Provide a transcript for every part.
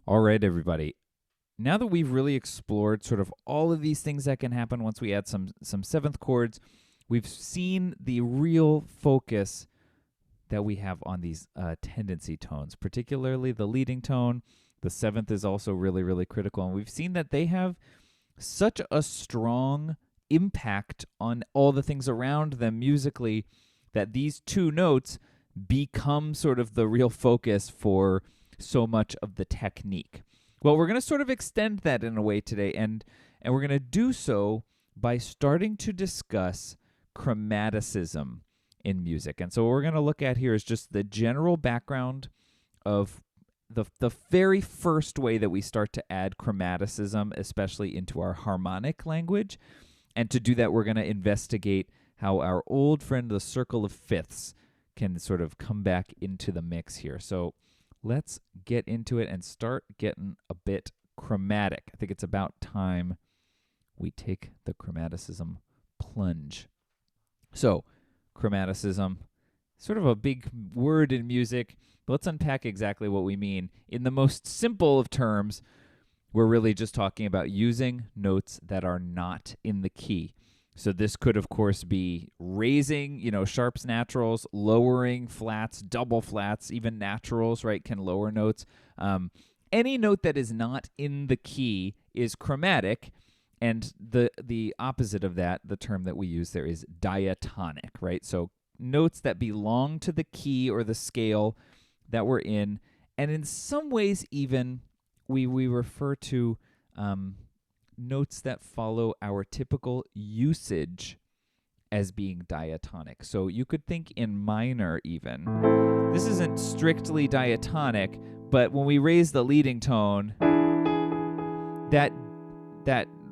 All right, everybody. Now that we've really explored sort of all of these things that can happen once we add some seventh chords, we've seen the real focus that we have on these tendency tones, particularly the leading tone. The seventh is also really, really critical. And we've seen that they have such a strong impact on all the things around them musically that these two notes become sort of the real focus for so much of the technique. Well, we're going to sort of extend that in a way today, and we're going to do so by starting to discuss chromaticism in music. And so what we're going to look at here is just the general background of the very first way that we start to add chromaticism, especially into our harmonic language. And to do that, we're going to investigate how our old friend, the circle of fifths, can sort of come back into the mix here. So let's get into it and start getting a bit chromatic. I think it's about time we take the chromaticism plunge. So, chromaticism, sort of a big word in music, but let's unpack exactly what we mean. In the most simple of terms, we're really just talking about using notes that are not in the key. So this could, of course, be raising, sharps, naturals, lowering flats, double flats, even naturals, right, can lower notes. Any note that is not in the key is chromatic, and the opposite of that, the term that we use there, is diatonic, right? So notes that belong to the key or the scale that we're in, and in some ways even we refer to notes that follow our typical usage as being diatonic. So you could think in minor even. This isn't strictly diatonic, but when we raise the leading tone, that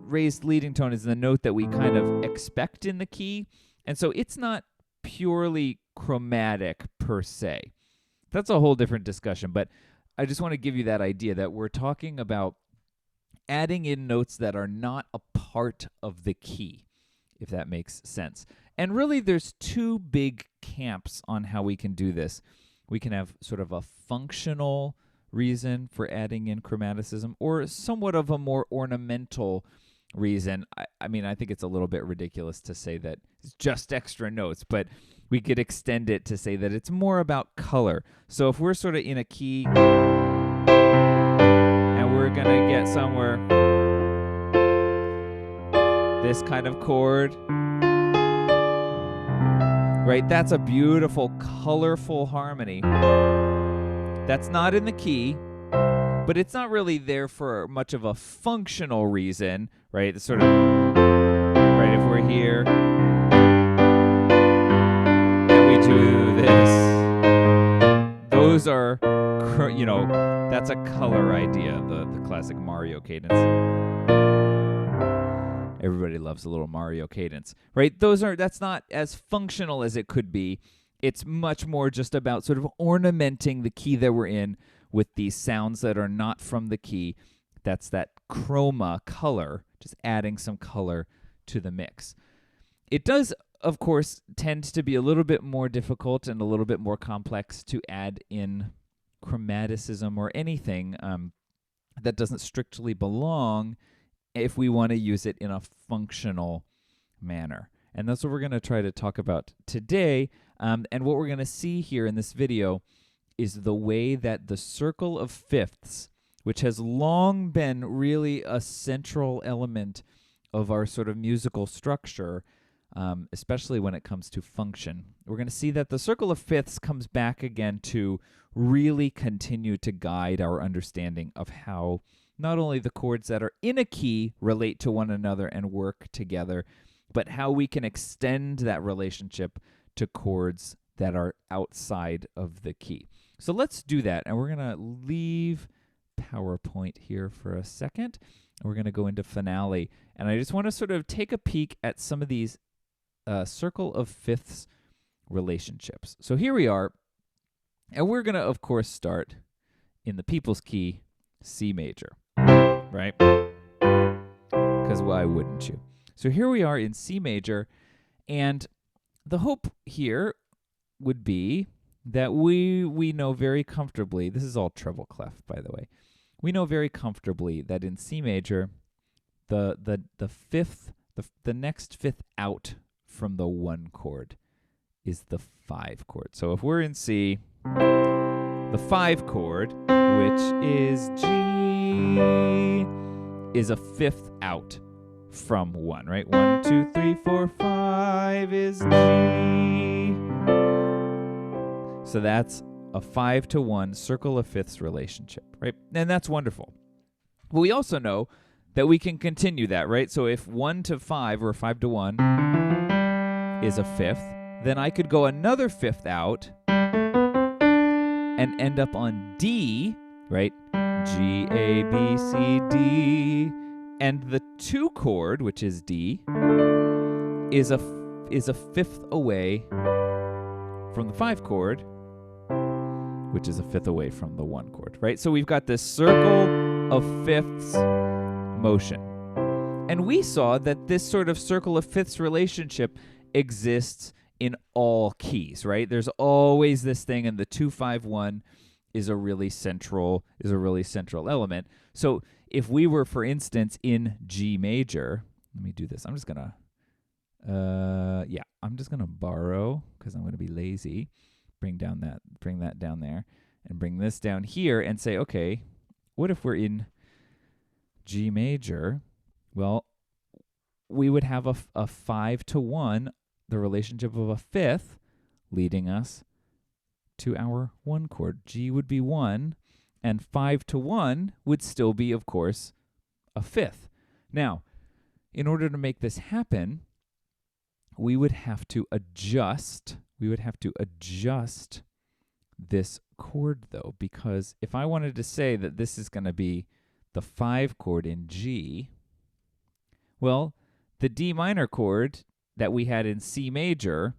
raised leading tone is the note that we kind of expect in the key. And so it's not purely chromatic per se. That's a whole different discussion, but I just want to give you that idea that we're talking about adding in notes that are not a part of the key, if that makes sense. And really, there's two big camps on how we can do this. We can have sort of a functional reason for adding in chromaticism, or somewhat of a more ornamental reason. I mean, I think it's a little bit ridiculous to say that it's just extra notes, but we could extend it to say that it's more about color. So if we're sort of in a key and we're going to get somewhere this kind of chord, right? That's a beautiful, colorful harmony. That's not in the key, but it's not really there for much of a functional reason, right? It's sort of, right, if we're here and we do this, those are, that's a color idea, the classic Mario cadence. Everybody loves a little Mario cadence, right? That's not as functional as it could be. It's much more just about sort of ornamenting the key that we're in with these sounds that are not from the key. That's that chroma, color, just adding some color to the mix. It does, of course, tend to be a little bit more difficult and a little bit more complex to add in chromaticism or anything that doesn't strictly belong if we want to use it in a functional manner. And that's what we're going to try to talk about today. And what we're going to see here in this video is the way that the circle of fifths, which has long been really a central element of our sort of musical structure, especially when it comes to function. We're going to see that the circle of fifths comes back again to really continue to guide our understanding of how not only the chords that are in a key relate to one another and work together, but how we can extend that relationship to chords that are outside of the key. So let's do that, and we're going to leave PowerPoint here for a second. We're going to go into Finale, and I just want to sort of take a peek at some of these circle of fifths relationships. So here we are, and we're going to, of course, start in the people's key, C major, right? Because why wouldn't you? So here we are in C major, and the hope here would be that we know very comfortably, this is all treble clef, by the way, we know very comfortably that in C major, the next fifth out from the 1 chord is the 5 chord. So if we're in C, the 5 chord, which is G, is a fifth out from 1, right? 1, 2, 3, 4, 5 is G. So that's a 5-to-1 circle of fifths relationship, right? And that's wonderful. But we also know that we can continue that, right? So if 1 to 5 or 5-to-1 is a fifth, then I could go another fifth out and end up on D, right? G, A, B, C, D. And the 2 chord, which is D, is a fifth away from the 5 chord, which is a fifth away from the 1 chord, right? So we've got this circle of fifths motion. And we saw that this sort of circle of fifths relationship exists in all keys, right? There's always this thing, and the 2-5-1 is a really central element. So if we were, for instance, in G major, let me do this. I'm just gonna borrow, because I'm gonna be lazy. Bring that down there, and bring this down here, and say, okay, what if we're in G major? Well, we would have a 5-to-1, the relationship of a fifth, leading us to our 1 chord. G would be 1, and 5-to-1 would still be, of course, a fifth. Now, in order to make this happen, we would have to adjust this chord, though, because if I wanted to say that this is going to be the 5 chord in G, well, the D minor chord that we had in C major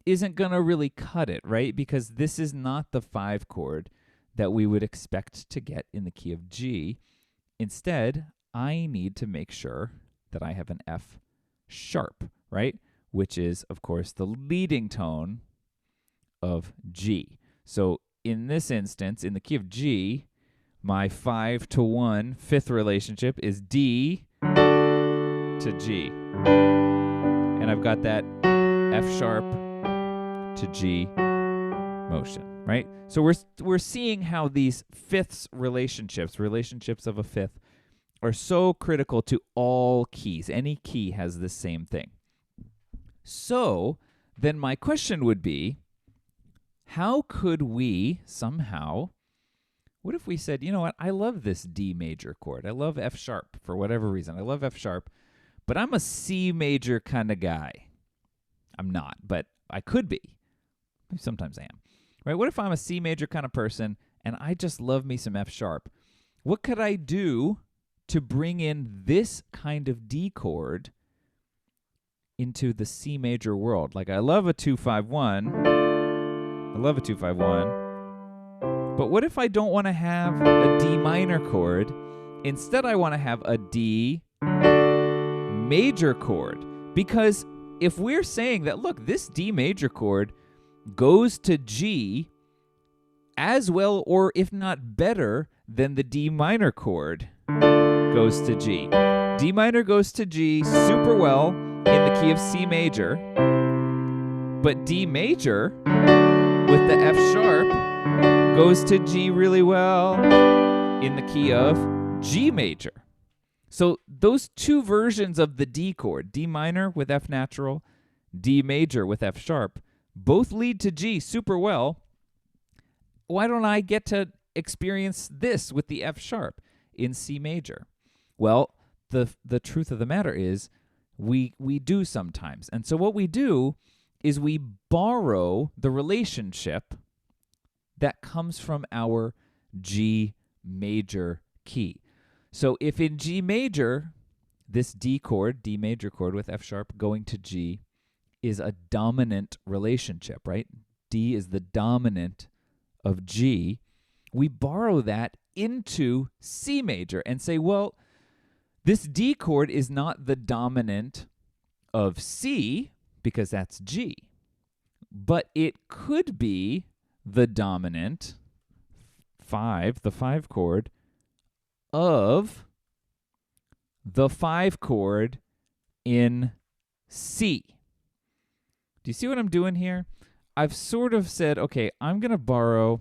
isn't going to really cut it, right? Because this is not the 5 chord that we would expect to get in the key of G. Instead, I need to make sure that I have an F sharp, right? Which is, of course, the leading tone of G. So in this instance, in the key of G, my 5-to-1 fifth relationship is D to G. And I've got that F sharp to G motion, right? So we're seeing how these fifths relationships of a fifth, are so critical to all keys. Any key has the same thing. So then my question would be, how could we somehow, what if we said, you know what, I love this D major chord. I love F sharp for whatever reason. I love F sharp, but I'm a C major kind of guy. I'm not, but I could be. Sometimes I am. Right? What if I'm a C major kind of person and I just love me some F sharp? What could I do to bring in this kind of D chord into the C major world? Like, I love a 2-5-1. But what if I don't want to have a D minor chord? Instead, I want to have a D major chord. Because if we're saying that, look, this D major chord goes to G as well, or if not better, than the D minor chord goes to G. D minor goes to G super well in the key of C major, but D major with the F sharp goes to G really well in the key of G major. So those two versions of the D chord, D minor with F natural, D major with F sharp, both lead to G super well. Why don't I get to experience this with the F sharp in C major? Well, the truth of the matter is we do sometimes. And so what we do is we borrow the relationship that comes from our G major key. So if in G major, this D chord, D major chord with F sharp going to G, is a dominant relationship, right? D is the dominant of G. We borrow that into C major and say, well, this D chord is not the dominant of C because that's G, but it could be the dominant the 5 chord, of the 5 chord in C. Do you see what I'm doing here? I've sort of said, okay, I'm going to borrow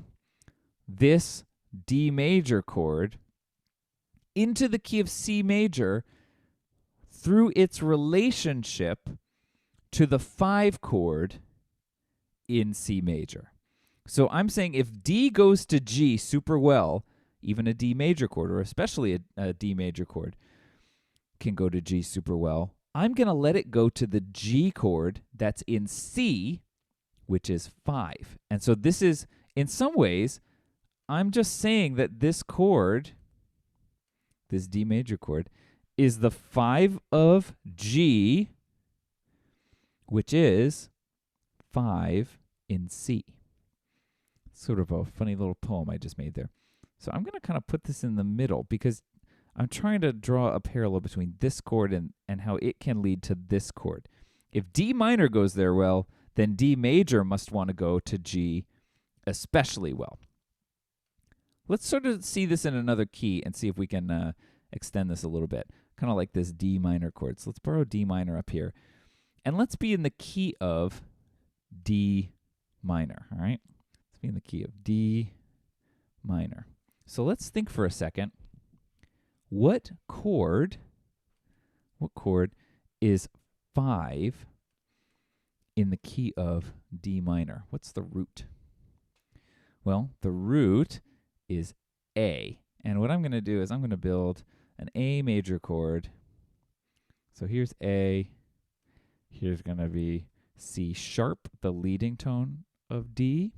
this D major chord into the key of C major through its relationship to the 5 chord in C major. So I'm saying if D goes to G super well, even a D major chord, or especially a D major chord, can go to G super well, I'm going to let it go to the G chord that's in C, which is 5. And so this is, in some ways, I'm just saying that this chord, this D major chord, is the 5 of G, which is 5 in C. Sort of a funny little poem I just made there. So I'm going to kind of put this in the middle because I'm trying to draw a parallel between this chord and how it can lead to this chord. If D minor goes there well, then D major must want to go to G especially well. Let's sort of see this in another key and see if we can extend this a little bit. Kind of like this D minor chord. So let's borrow D minor up here. And let's be in the key of D minor, all right? Let's be in the key of D minor. So let's think for a second. What chord is 5 in the key of D minor? What's the root? Well, the root is A. And what I'm going to do is I'm going to build an A major chord. So here's A. Here's going to be C sharp, the leading tone of D.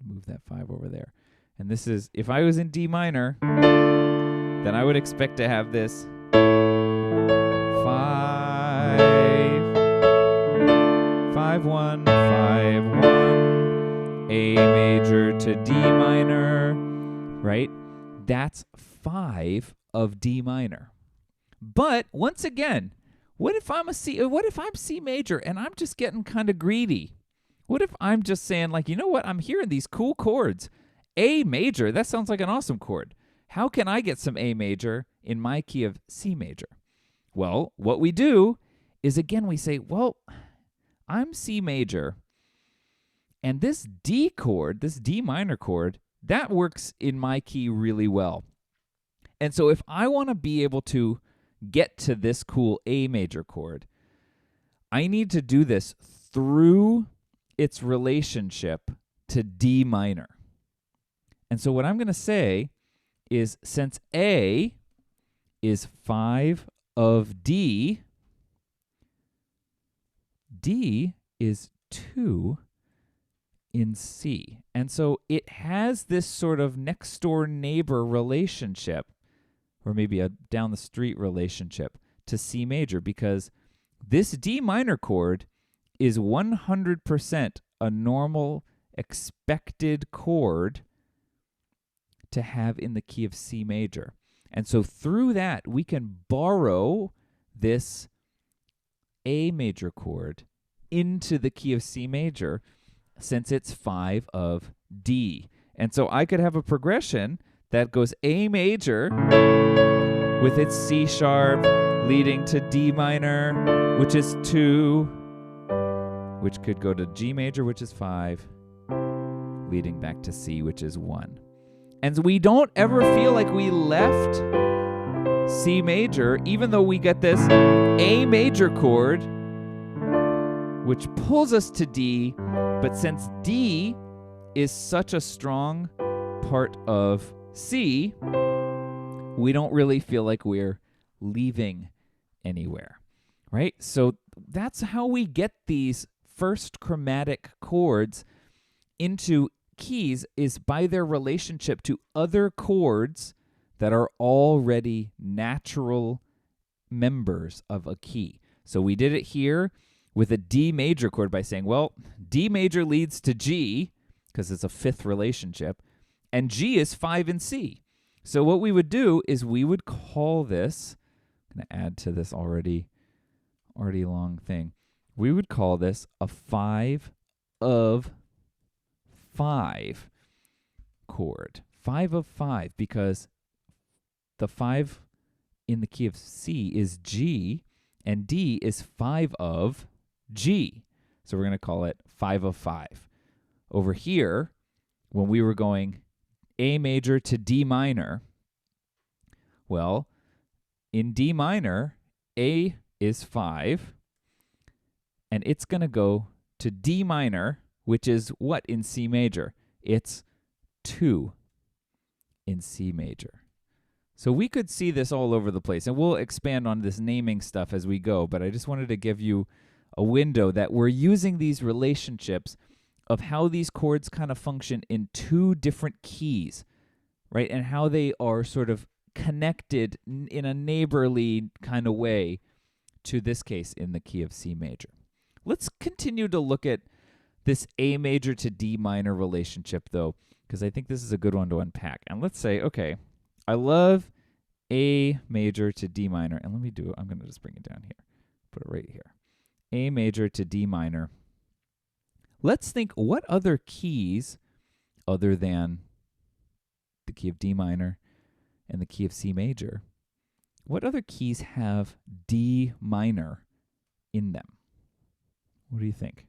Move that 5 over there. And this is, if I was in D minor, then I would expect to have this 5, 5, 1, 5, 1, A major to D minor, right? That's 5 of D minor. But once again, what if I'm C major and I'm just getting kind of greedy? What if I'm just saying, like, you know what? I'm hearing these cool chords. A major, that sounds like an awesome chord. How can I get some A major in my key of C major? Well, what we do is, again, we say, well, I'm C major, and this D chord, this D minor chord, that works in my key really well. And so if I want to be able to get to this cool A major chord, I need to do this through its relationship to D minor. And so what I'm going to say is, since A is 5 of D, D is 2 in C. And so it has this sort of next door neighbor relationship, or maybe a down the street relationship to C major, because this D minor chord is 100% a normal expected chord to have in the key of C major. And so through that, we can borrow this A major chord into the key of C major, since it's 5 of D. And so I could have a progression that goes A major with its C sharp leading to D minor, which is 2, which could go to G major, which is 5, leading back to C, which is 1. And we don't ever feel like we left C major, even though we get this A major chord, which pulls us to D. But since D is such a strong part of C, we don't really feel like we're leaving anywhere, right? So that's how we get these first chromatic chords into keys, is by their relationship to other chords that are already natural members of a key. So we did it here with a D major chord by saying, well, D major leads to G because it's a 5th relationship, and G is 5 in C. So what we would do is we would call this, I'm going to add to this already long thing, we would call this a 5 of 5 chord. 5 of 5, because the 5 in the key of C is G, and D is 5 of G. So we're going to call it 5 of 5. Over here, when we were going A major to D minor, well, in D minor, A is 5, and it's going to go to D minor, which is what in C major? It's 2 in C major. So we could see this all over the place, and we'll expand on this naming stuff as we go, but I just wanted to give you a window that we're using these relationships of how these chords kind of function in 2 different keys, right? And how they are sort of connected in a neighborly kind of way to this case in the key of C major. Let's continue to look at this A major to D minor relationship, though, because I think this is a good one to unpack. And let's say, okay, I love A major to D minor. And I'm going to just bring it down here. Put it right here. A major to D minor. Let's think, what other keys other than the key of D minor and the key of C major, what other keys have D minor in them? What do you think?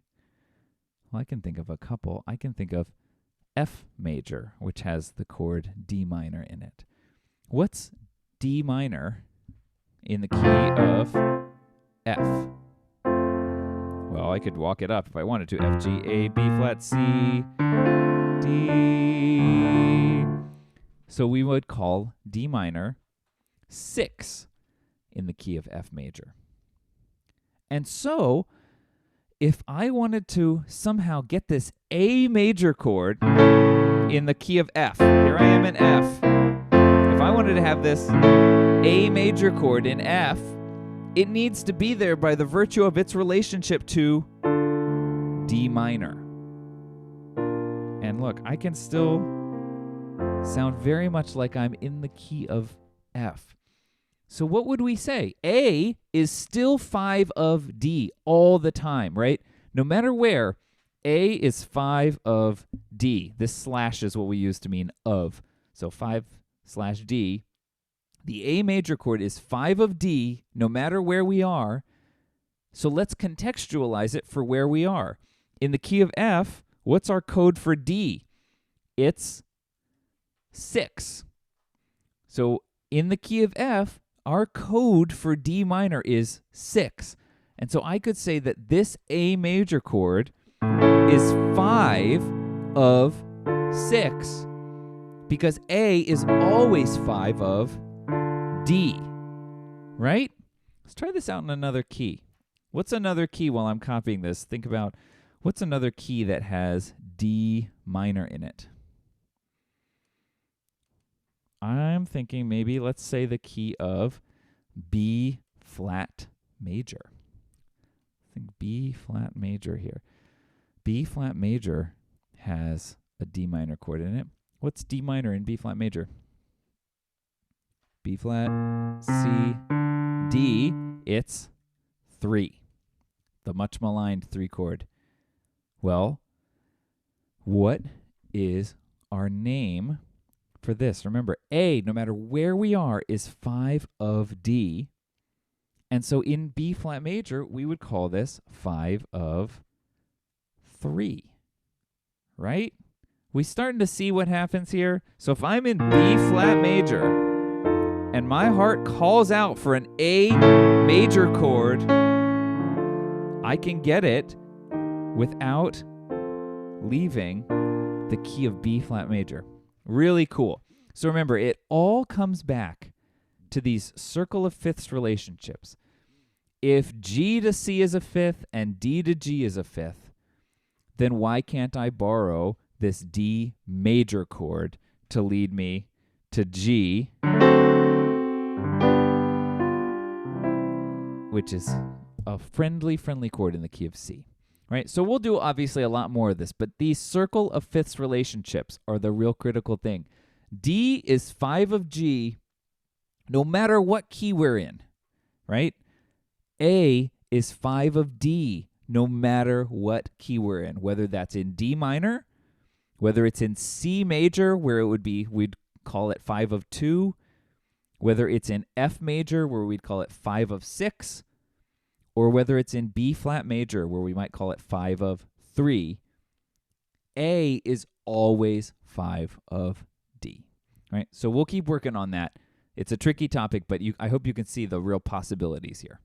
Well, I can think of a couple. I can think of F major, which has the chord D minor in it. What's D minor in the key of F? Well, I could walk it up if I wanted to. F, G, A, B flat, C, D. So we would call D minor 6 in the key of F major. And so, if I wanted to somehow get this A major chord in the key of F, here I am in F. If I wanted to have this A major chord in F, it needs to be there by the virtue of its relationship to D minor. And look, I can still sound very much like I'm in the key of F. So what would we say? A is still 5 of D all the time, right? No matter where, A is 5 of D. This slash is what we use to mean of. So 5/D. The A major chord is 5 of D no matter where we are. So let's contextualize it for where we are. In the key of F, what's our code for D? It's 6. So in the key of F, our code for D minor is 6. And so I could say that this A major chord is 5 of 6 because A is always 5 of D, right? Let's try this out in another key. What's another key while I'm copying this? Think about what's another key that has D minor in it. I'm thinking maybe, let's say, the key of B flat major. I think B flat major here. B flat major has a D minor chord in it. What's D minor in B flat major? B flat, C, D. It's 3. The much maligned 3 chord. Well, what is our name for this? Remember, A, no matter where we are, is 5 of D. And so in B flat major, we would call this 5 of 3. Right? We starting to see what happens here? So if I'm in B flat major and my heart calls out for an A major chord, I can get it without leaving the key of B flat major. Really cool. So remember, it all comes back to these circle of fifths relationships. If G to C is a fifth and D to G is a fifth, then why can't I borrow this D major chord to lead me to G, which is a friendly chord in the key of C, right? So we'll do obviously a lot more of this, but these circle of fifths relationships are the real critical thing. D is 5 of G no matter what key we're in, right? A is 5 of D no matter what key we're in, whether that's in D minor whether it's in C major, where it would be, we'd call it 5 of 2, whether it's in F major, where we'd call it 5 of 6, or whether it's in B flat major, where we might call it 5 of 3, A is always 5 of D. Right? So we'll keep working on that. It's a tricky topic, but I hope you can see the real possibilities here.